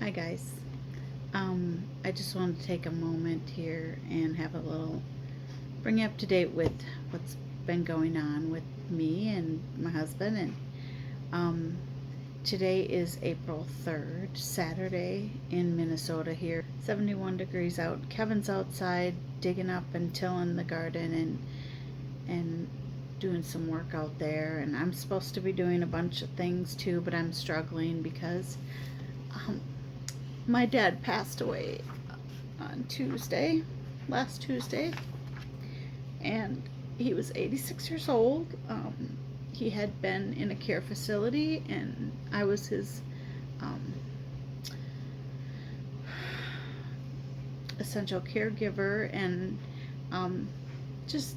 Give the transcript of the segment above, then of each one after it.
Hi guys. I just wanted to take a moment here and have a little bring you up to date with what's been going on with me and my husband. And um, today is April 3rd, Saturday in Minnesota here. 71 degrees out. Kevin's outside digging up and tilling the garden and doing some work out there. And I'm supposed to be doing a bunch of things too, but I'm struggling because um, my dad passed away on last Tuesday, and he was 86 years old. He had been in a care facility, and I was his um, essential caregiver, and just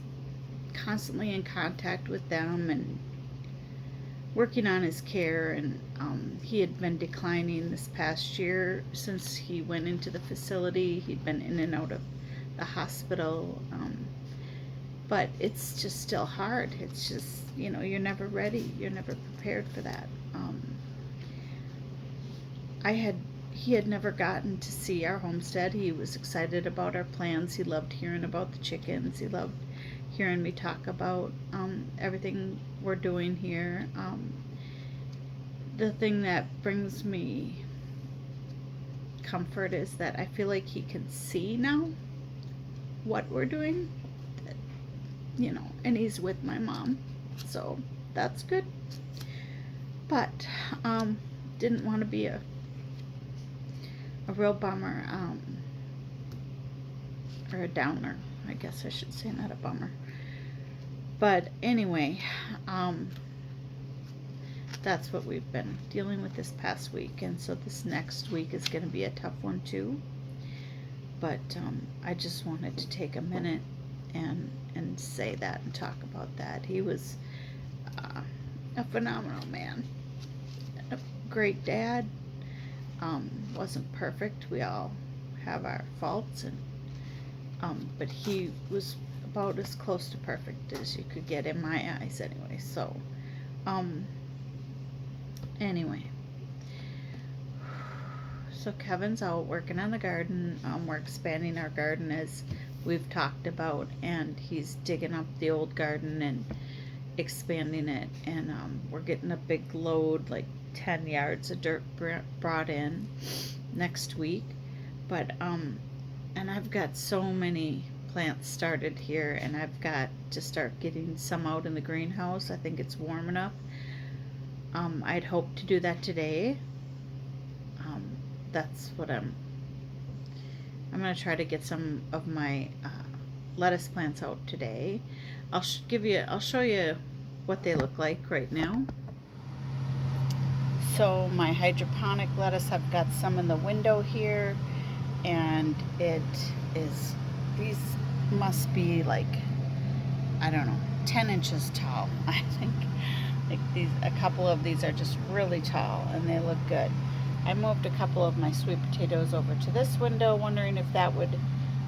constantly in contact with them and working on his care. And he had been declining this past year since he went into the facility. He'd been in and out of the hospital, but it's just still hard. It's just, you're never ready, you're never prepared for that. He had never gotten to see our homestead. He was excited about our plans. He loved hearing about the chickens. He loved hearing me talk about everything we're doing here. The thing that brings me comfort is that I feel like he can see now what we're doing, and he's with my mom, so that's good. But didn't want to be a real bummer, or a downer, I guess I should say, not a bummer. But anyway, that's what we've been dealing with this past week, and so this next week is going to be a tough one too. But I just wanted to take a minute and say that and talk about that. He was a phenomenal man, a great dad. Wasn't perfect. We all have our faults, and but he was about as close to perfect as you could get in my eyes anyway. So anyway, so Kevin's out working on the garden. We're expanding our garden as we've talked about, and he's digging up the old garden and expanding it. And we're getting a big load, like 10 yards of dirt brought in next week. But and I've got so many plants started here, and I've got to start getting some out in the greenhouse. I think it's warm enough. I'd hoped to do that today. That's what I'm going to try to get some of my lettuce plants out today. I'll show you what they look like right now. So my hydroponic lettuce, I've got some in the window here, and these must be like, I don't know, 10 inches tall. I think a couple of these are just really tall, and they look good. I moved a couple of my sweet potatoes over to this window, wondering if that would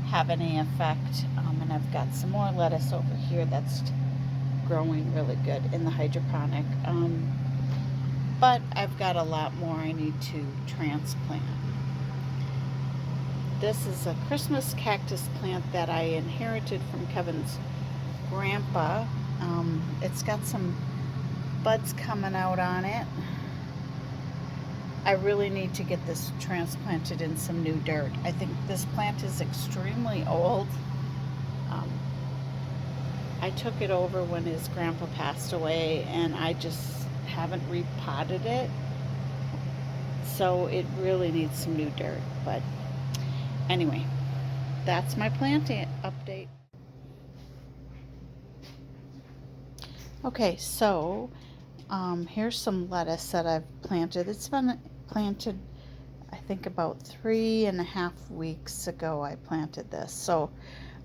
have any effect. And I've got some more lettuce over here that's growing really good in the hydroponic. But I've got a lot more I need to transplant. This is a Christmas cactus plant that I inherited from Kevin's grandpa. It's got some buds coming out on it. I really need to get this transplanted in some new dirt. I think this plant is extremely old. I took it over when his grandpa passed away, and I just haven't repotted it. So it really needs some new dirt. But anyway, that's my planting update. Okay, so here's some lettuce that I've planted. It's been planted, I think, about 3.5 weeks ago. I planted this. So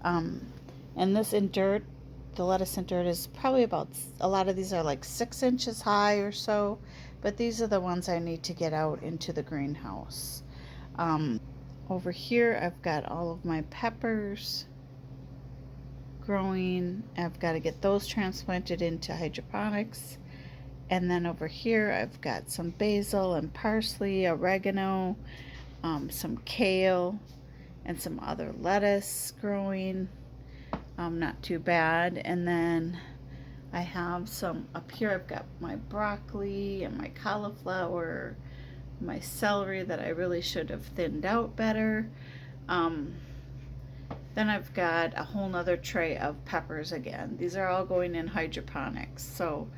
and this in dirt, the lettuce in dirt is probably about, a lot of these are like 6 inches high or so, but these are the ones I need to get out into the greenhouse. Over here I've got all of my peppers growing. I've got to get those transplanted into hydroponics. And then over here I've got some basil and parsley, oregano, some kale, and some other lettuce growing. Not too bad. And then I have some up here. I've got my broccoli and my cauliflower, my celery that I really should have thinned out better. Um, then I've got a whole nother tray of peppers again. These are all going in hydroponics. So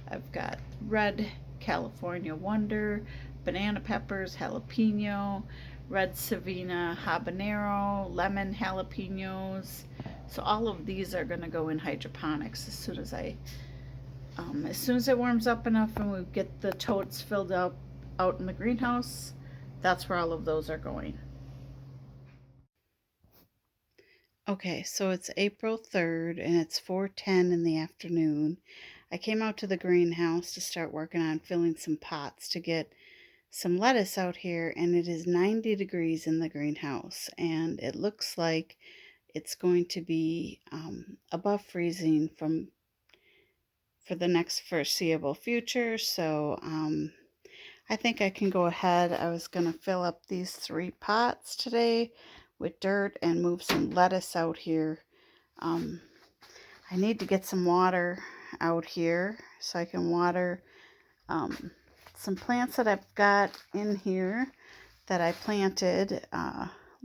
I've got red California Wonder, banana peppers, jalapeno, red Savina habanero, lemon jalapenos. So all of these are going to go in hydroponics as soon as it warms up enough and we get the totes filled up out in the greenhouse. That's where all of those are going. Okay, so it's April 3rd and it's 4:10 in the afternoon. I came out to the greenhouse to start working on filling some pots to get some lettuce out here, and it is 90 degrees in the greenhouse, and it looks like it's going to be above freezing for the next foreseeable future. So I think I can go ahead. I was going to fill up these 3 pots today with dirt and move some lettuce out here. I need to get some water out here so I can water some plants that I've got in here that I planted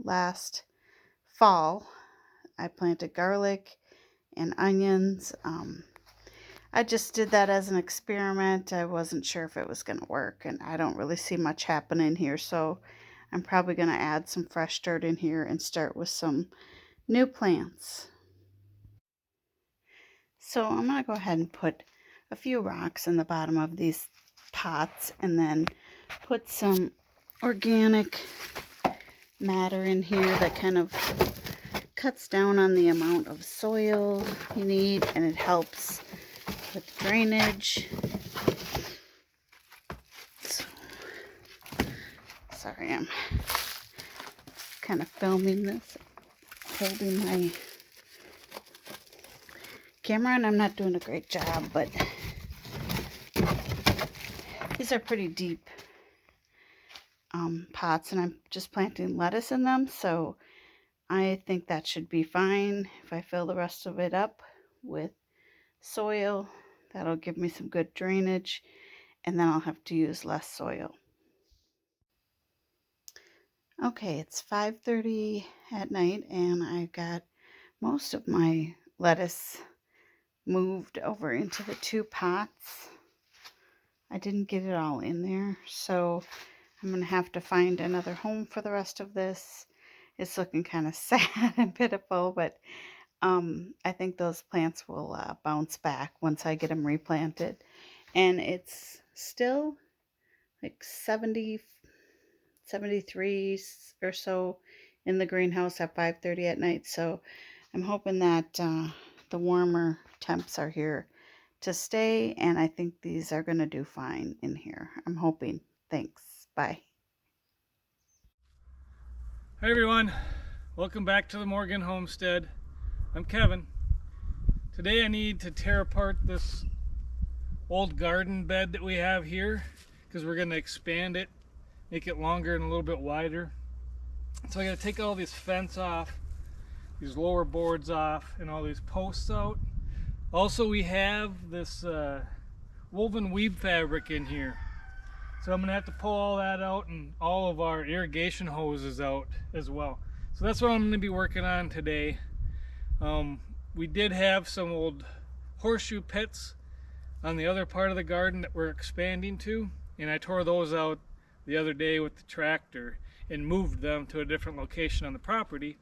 last fall. I planted garlic and onions. I just did that as an experiment. I wasn't sure if it was going to work, and I don't really see much happening here, so I'm probably going to add some fresh dirt in here and start with some new plants. So I'm going to go ahead and put a few rocks in the bottom of these pots and then put some organic matter in here that kind of cuts down on the amount of soil you need, and it helps with drainage. So, sorry, I'm kind of filming this, holding my camera, and I'm not doing a great job, but these are pretty deep pots, and I'm just planting lettuce in them, so I think that should be fine. If I fill the rest of it up with soil, that'll give me some good drainage, and then I'll have to use less soil. Okay, it's 5:30 at night, and I got most of my lettuce moved over into the 2 pots. I didn't get it all in there, so I'm going to have to find another home for the rest of this. It's looking kind of sad and pitiful, but I think those plants will bounce back once I get them replanted. And it's still like 73 or so in the greenhouse at 5:30 at night. So I'm hoping that the warmer temps are here to stay, and I think these are going to do fine in here. I'm hoping. Thanks. Bye. Hi everyone, welcome back to the Morgan Homestead. I'm Kevin. Today I need to tear apart this old garden bed that we have here because we're going to expand it, make it longer and a little bit wider. So I got to take all this fence off, these lower boards off, and all these posts out. Also, we have this woven weave fabric in here. So I'm going to have to pull all that out and all of our irrigation hoses out as well. So that's what I'm going to be working on today. We did have some old horseshoe pits on the other part of the garden that we're expanding to, and I tore those out the other day with the tractor and moved them to a different location on the property.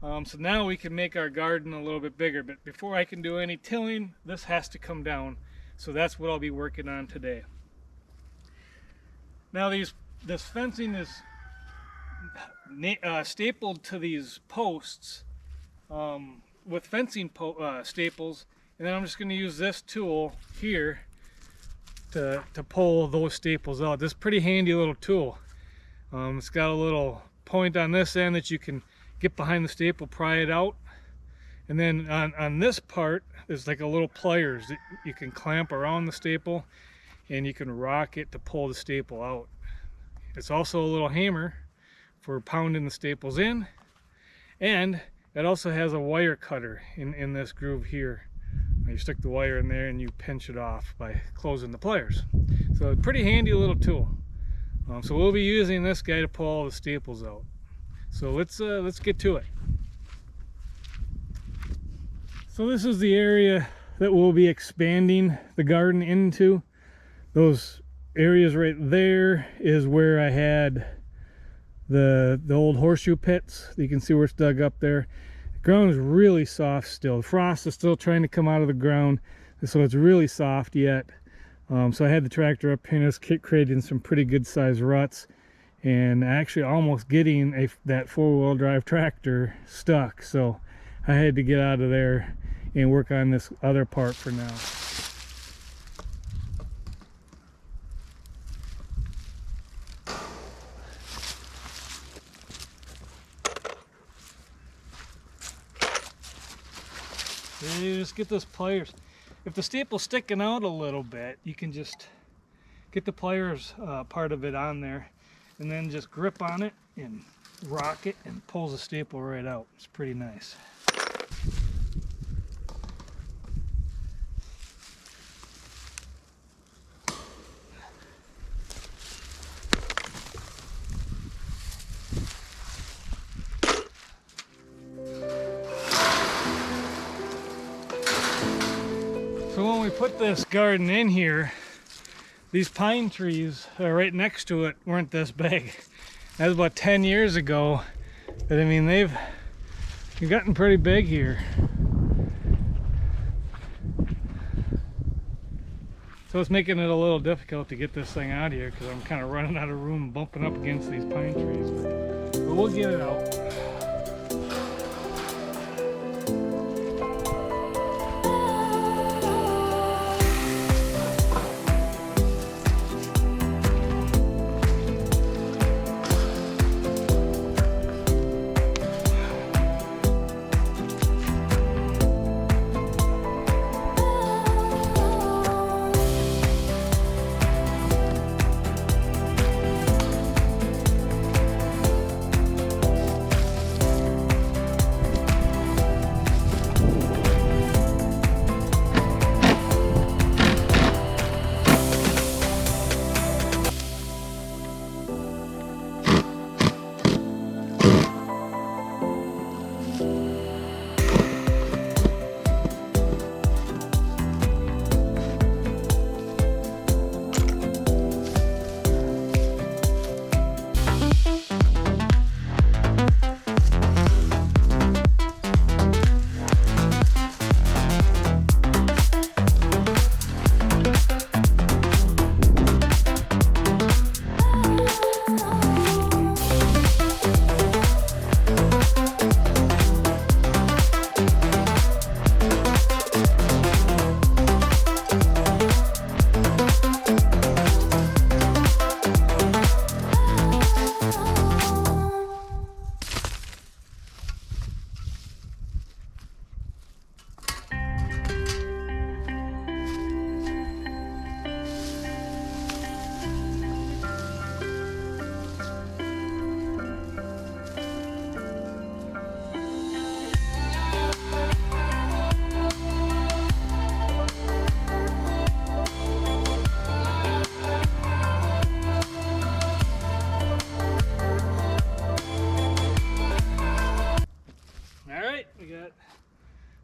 So now we can make our garden a little bit bigger, but before I can do any tilling, this has to come down. So that's what I'll be working on today. Now this fencing is stapled to these posts with fencing staples, and then I'm just going to use this tool here to pull those staples out. This is a pretty handy little tool. It's got a little point on this end that you can get behind the staple, pry it out, and then on this part there's like a little pliers that you can clamp around the staple, and you can rock it to pull the staple out. It's also a little hammer for pounding the staples in. And it also has a wire cutter in this groove here. You stick the wire in there and you pinch it off by closing the pliers. So a pretty handy little tool. So we'll be using this guy to pull all the staples out. So let's get to it. So this is the area that we'll be expanding the garden into. Those areas right there is where I had the old horseshoe pits. You can see where it's dug up there. The ground is really soft still. The frost is still trying to come out of the ground, so it's really soft yet. So I had the tractor up here and it's creating some pretty good sized ruts, and actually almost getting that four-wheel drive tractor stuck. So I had to get out of there and work on this other part for now. You just get those pliers. If the staple's sticking out a little bit, you can just get the pliers part of it on there and then just grip on it and rock it and pulls the staple right out. It's pretty nice. So when we put this garden in here, these pine trees right next to it weren't this big. That was about 10 years ago. But I mean, they've gotten pretty big here. So it's making it a little difficult to get this thing out of here because I'm kind of running out of room bumping up against these pine trees. But we'll get it out.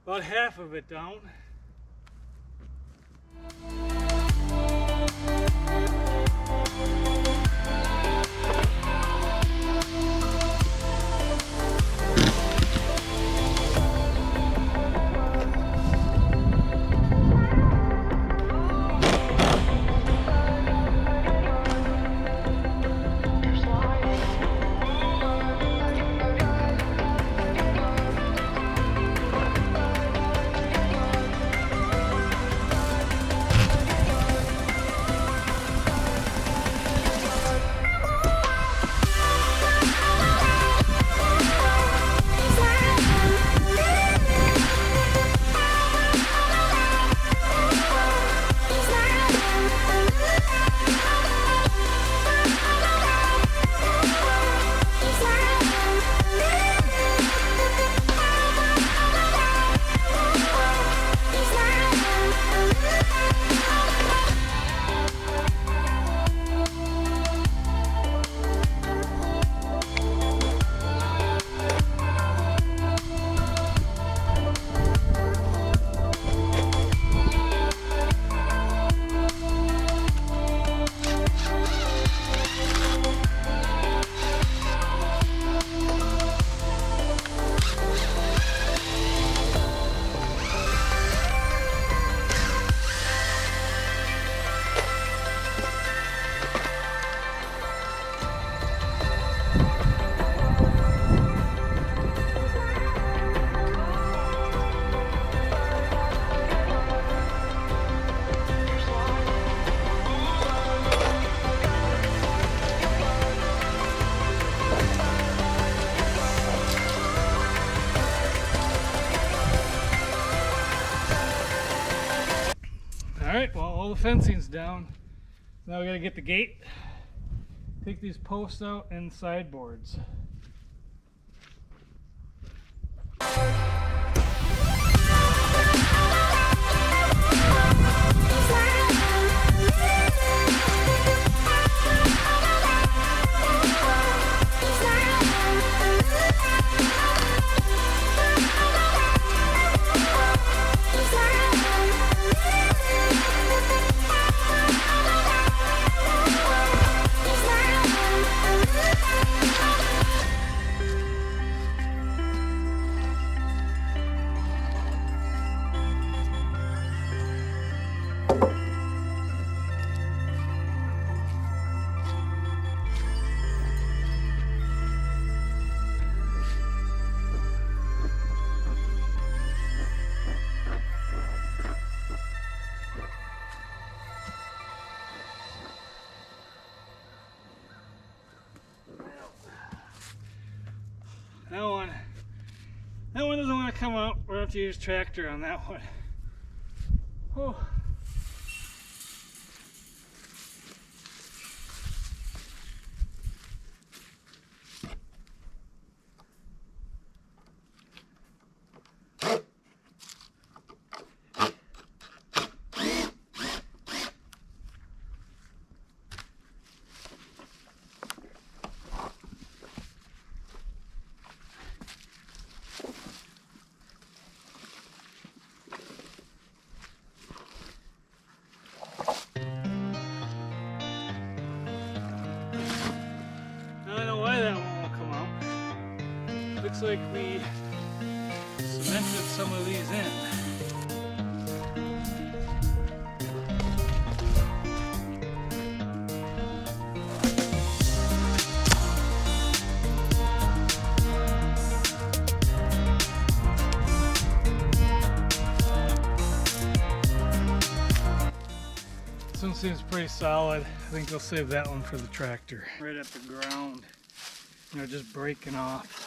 About half of it down. all the fencing's down. Now we gotta get the gate, take these posts out and sideboards. That one doesn't want to come out. We're going to have to use tractor on that one. Oh. Looks like we cemented some of these in. This one seems pretty solid. I think I'll save that one for the tractor. Right at the ground, you know, just breaking off.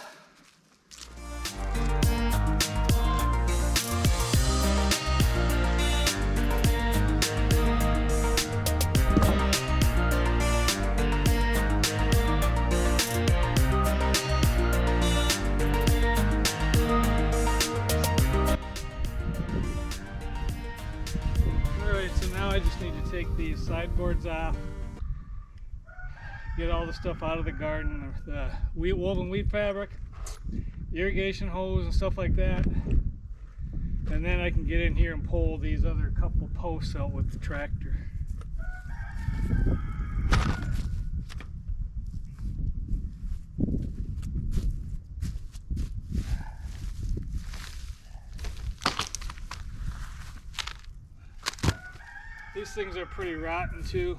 I just need to take these sideboards off, get all the stuff out of the garden, the woven wheat fabric, irrigation hose and stuff like that, and then I can get in here and pull these other couple posts out with the tractor. These things are pretty rotten too.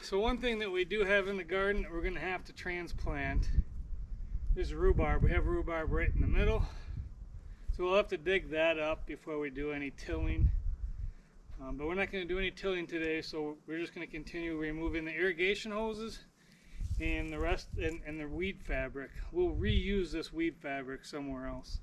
So one thing that we do have in the garden that we're going to have to transplant is rhubarb. We have rhubarb right in the middle. So we'll have to dig that up before we do any tilling But we're not going to do any tilling today, so we're just going to continue removing the irrigation hoses and the rest and the weed fabric. We'll reuse this weed fabric somewhere else.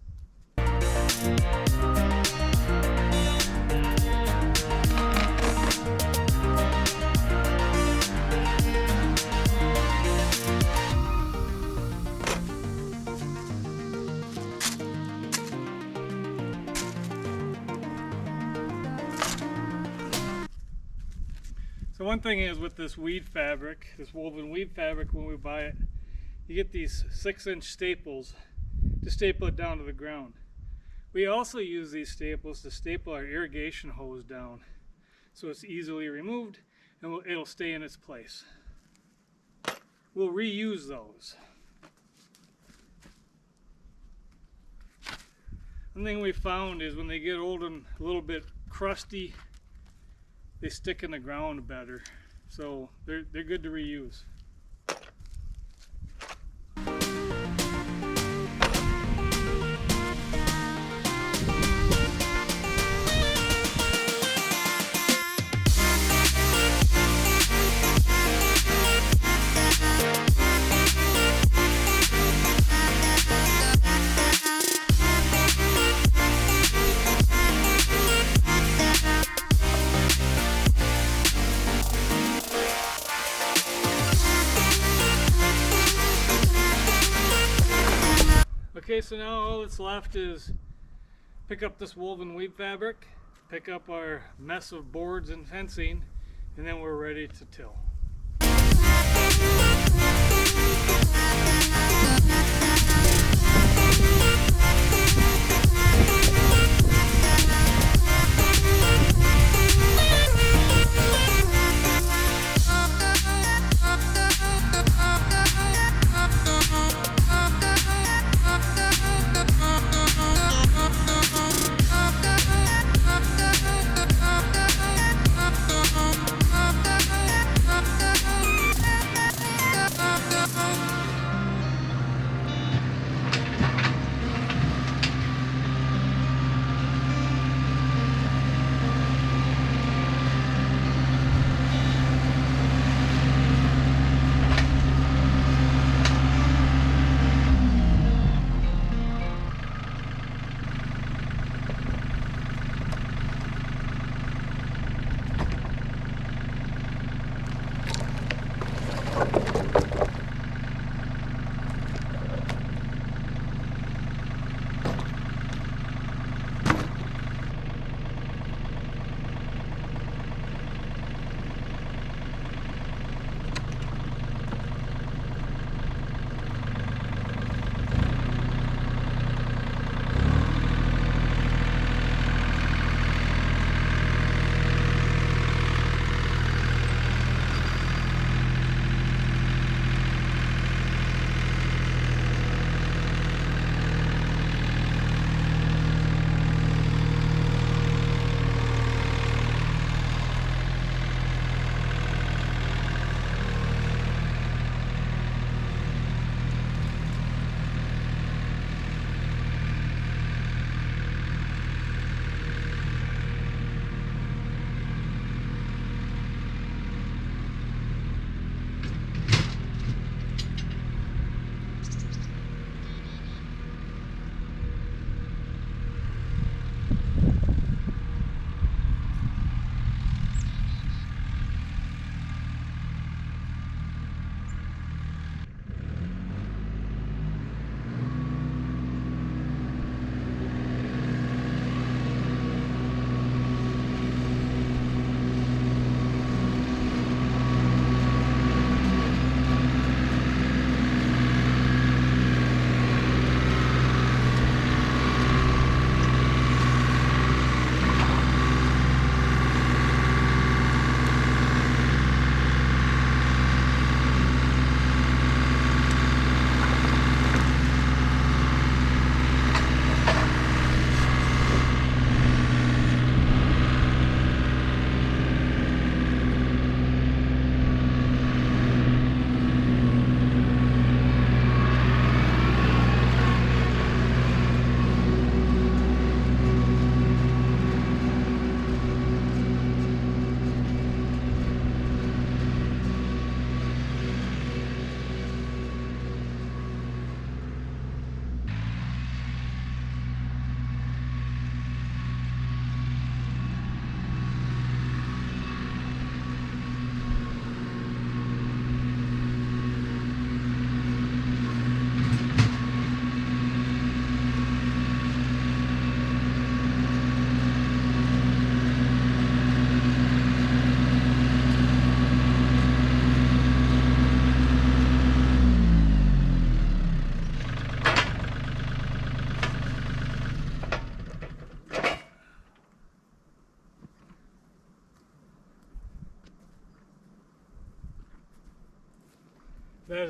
So one thing is with this weed fabric, this woven weed fabric, when we buy it, you get these 6-inch staples to staple it down to the ground. We also use these staples to staple our irrigation hose down so it's easily removed and it'll stay in its place. We'll reuse those. One thing we found is when they get old and a little bit crusty, they stick in the ground better, so they're good to reuse. Okay, so now all that's left is pick up this woven weed fabric, pick up our mess of boards and fencing, and then we're ready to till.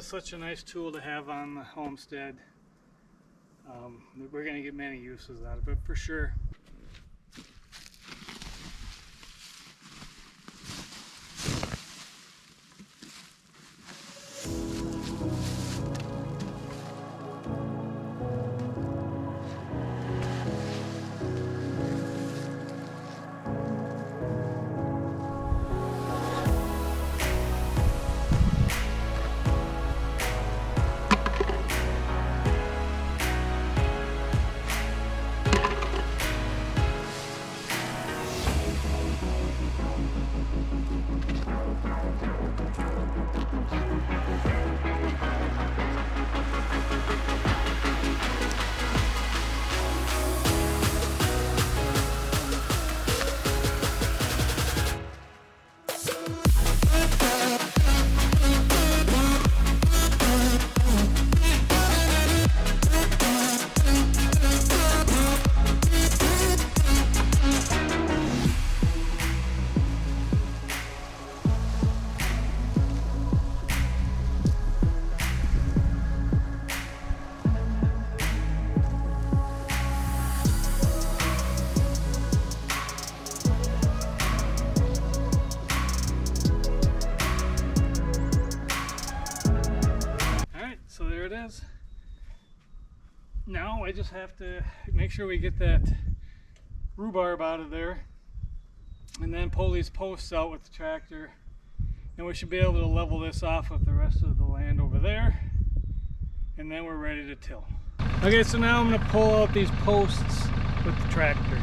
is such a nice tool to have on the homestead. We're going to get many uses out of it for sure. So there it is. Now I just have to make sure we get that rhubarb out of there and then pull these posts out with the tractor, and we should be able to level this off with the rest of the land over there, and then we're ready to till. Okay, so now I'm going to pull out these posts with the tractor.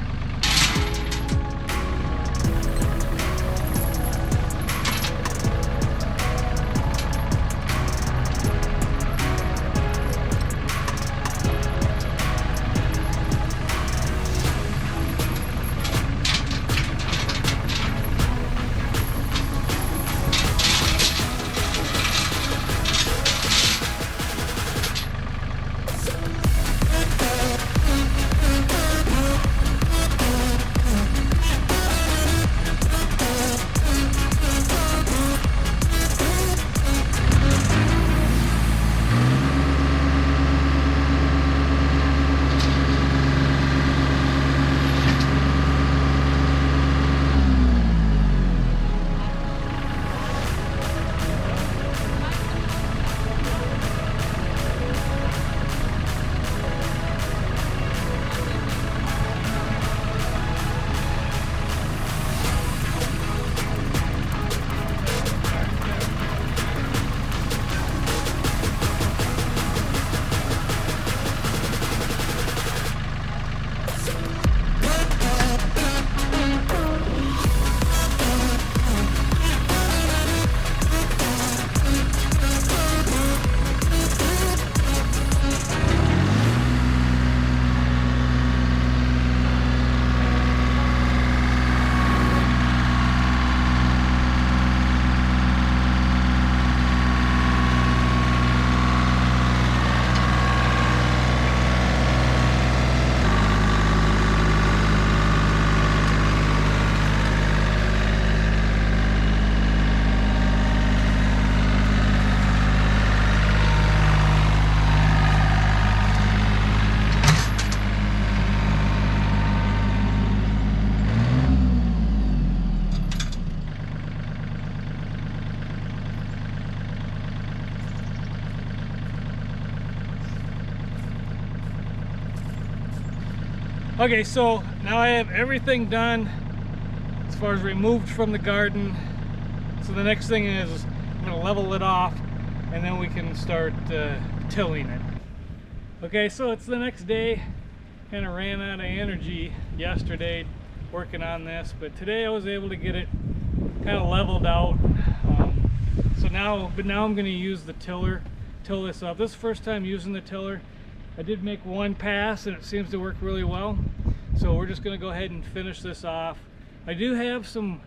Okay, so now I have everything done as far as removed from the garden. So the next thing is I'm going to level it off, and then we can start tilling it. Okay, so it's the next day. Kind of ran out of energy yesterday working on this, but today I was able to get it kind of leveled out. So now I'm going to use the tiller, till this up. This is the first time using the tiller. I did make one pass and it seems to work really well. So we're just going to go ahead and finish this off. I do have some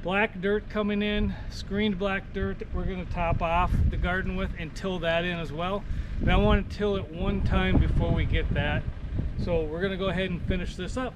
black dirt coming in, screened black dirt that we're going to top off the garden with and till that in as well. But I want to till it one time before we get that. So we're going to go ahead and finish this up.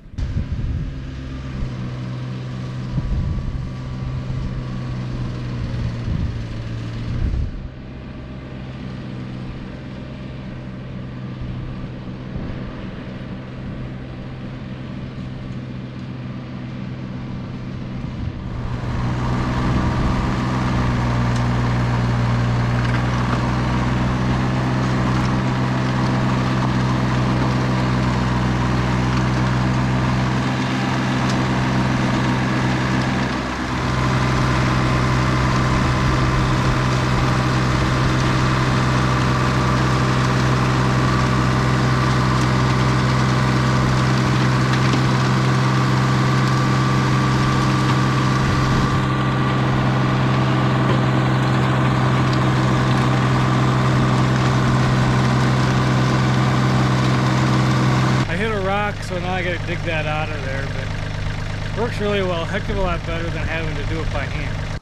so now I gotta dig that out of there, but works really well. Heck of a lot better than having to do it by hand.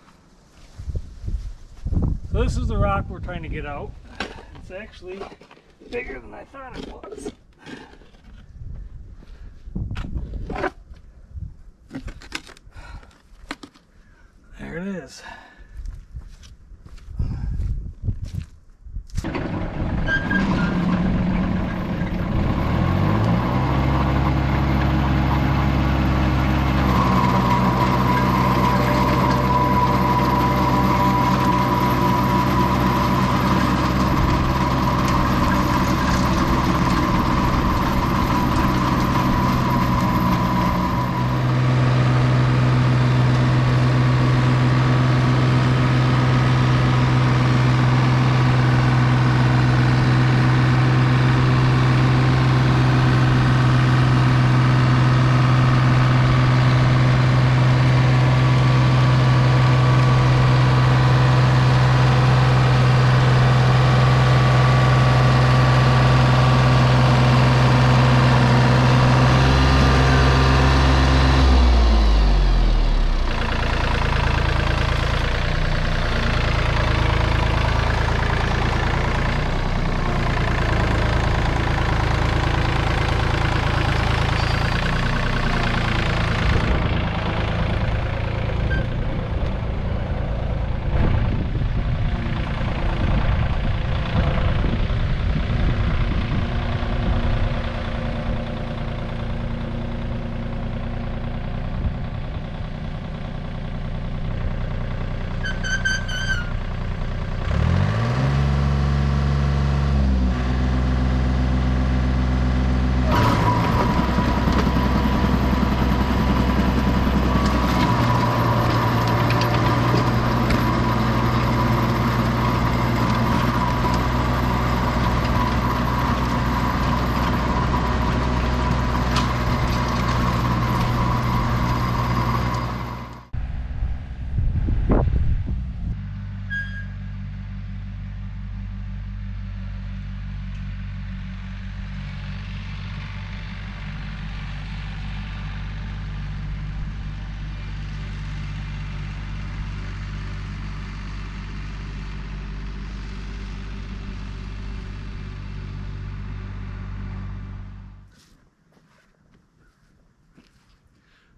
So this is the rock we're trying to get out. It's actually bigger than I thought it was. There it is.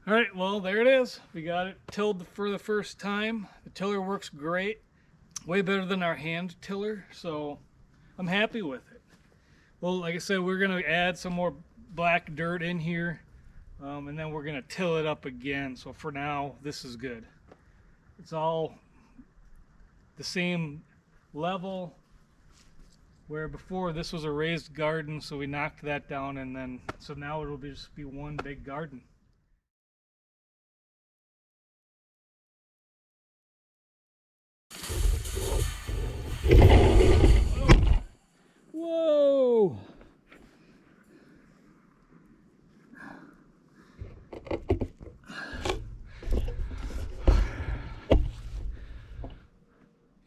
All right, well, there it is. We got it tilled for the first time. The tiller works great, way better than our hand tiller, so I'm happy with it. Well, like I said, we're gonna add some more black dirt in here, and then we're gonna till it up again. So for now, this is good. It's all the same level, where before this was a raised garden, so we knocked that down, and then so now it'll just be one big garden. Whoa!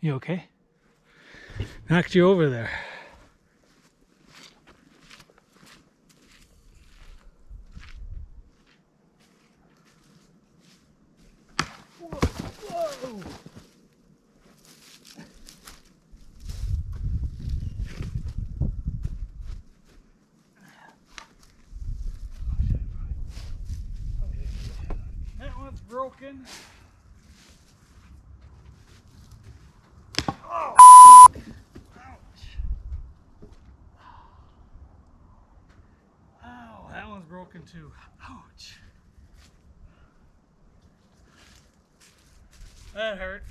You okay? Knocked you over there. Whoa! That one's broken. Oh! Ouch! Ow, that one's broken too. Ouch! That hurt.